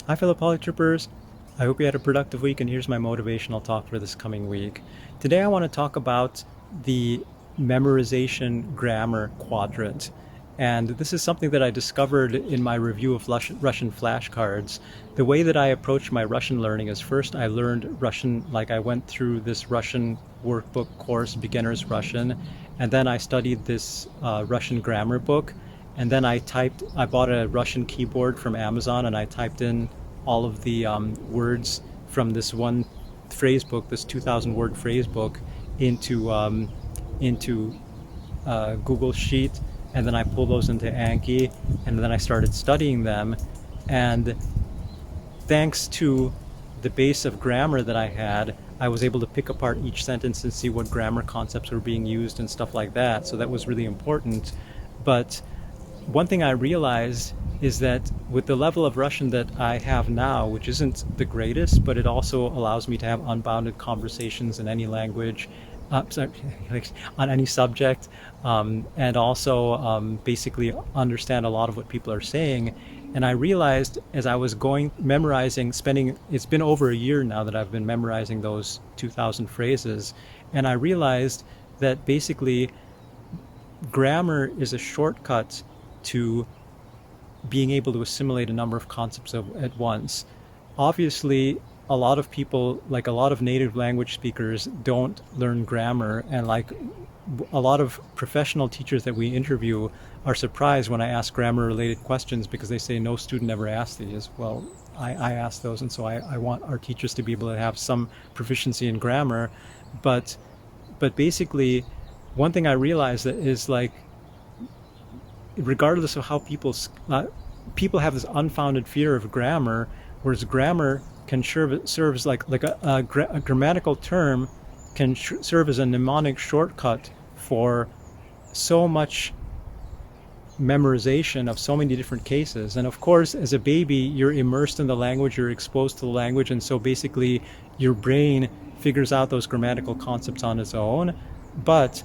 Hi fellow PolyTrippers, I hope you had a productive week, and here's my motivational talk for this coming week. Today I want to talk about the memorization grammar quadrant. And this is something that I discovered in my review of Russian flashcards. The way that I approached my Russian learning is first I learned Russian, like I went through this Russian workbook course, Beginner's Russian, and then I studied this Russian grammar book. And then I bought a Russian keyboard from Amazon and I typed in all of the words from this one phrase book, this 2,000 word phrase book, into Google Sheet, and then I pulled those into Anki, and then I started studying them. And thanks to the base of grammar that I had, I was able to pick apart each sentence and see what grammar concepts were being used and stuff like that. So that was really important. But one thing I realized is that with the level of Russian that I have now, which isn't the greatest, but it also allows me to have unbounded conversations in any language, sorry, on any subject, and also basically understand a lot of what people are saying. And I realized as I was memorizing, it's been over a year now that I've been memorizing those 2,000 phrases, and I realized that basically grammar is a shortcut to being able to assimilate a number of concepts at once. Obviously, a lot of people, like a lot of native language speakers, don't learn grammar, and like a lot of professional teachers that we interview are surprised when I ask grammar related questions because they say no student ever asked these. Well, I ask those, and so I want our teachers to be able to have some proficiency in grammar. But basically, one thing I realized that is like, regardless of how people have this unfounded fear of grammar, whereas grammar can serve as like a grammatical term can serve as a mnemonic shortcut for so much memorization of so many different cases. And of course, as a baby, you're immersed in the language, you're exposed to the language, and so basically your brain figures out those grammatical concepts on its own. But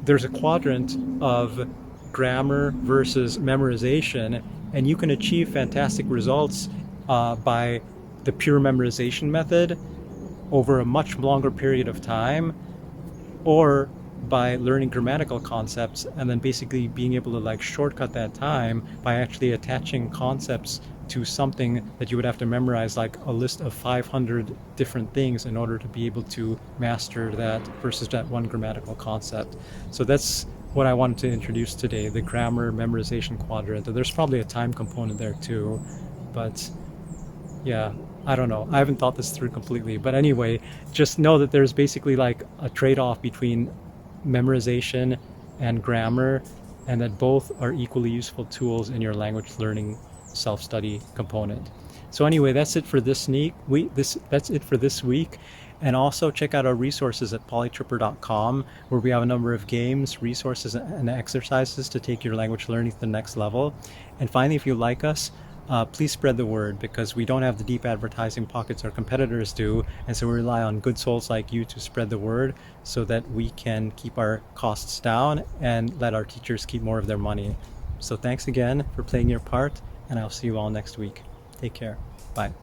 there's a quadrant of grammar versus memorization, and you can achieve fantastic results by the pure memorization method over a much longer period of time, or by learning grammatical concepts and then basically being able to like shortcut that time by actually attaching concepts to something that you would have to memorize, like a list of 500 different things in order to be able to master that versus that one grammatical concept. So that's what I wanted to introduce today, the grammar memorization quadrant. There's probably a time component there too, but yeah, I don't know. I haven't thought this through completely, but anyway, just know that there's basically like a trade-off between memorization and grammar, and that both are equally useful tools in your language learning self-study component. So anyway, that's it for this week. And also check out our resources at PolyTripper.com, where we have a number of games, resources, and exercises to take your language learning to the next level. And finally, if you like us, please spread the word, because we don't have the deep advertising pockets our competitors do, and so we rely on good souls like you to spread the word so that we can keep our costs down and let our teachers keep more of their money. So thanks again for playing your part, and I'll see you all next week. Take care. Bye.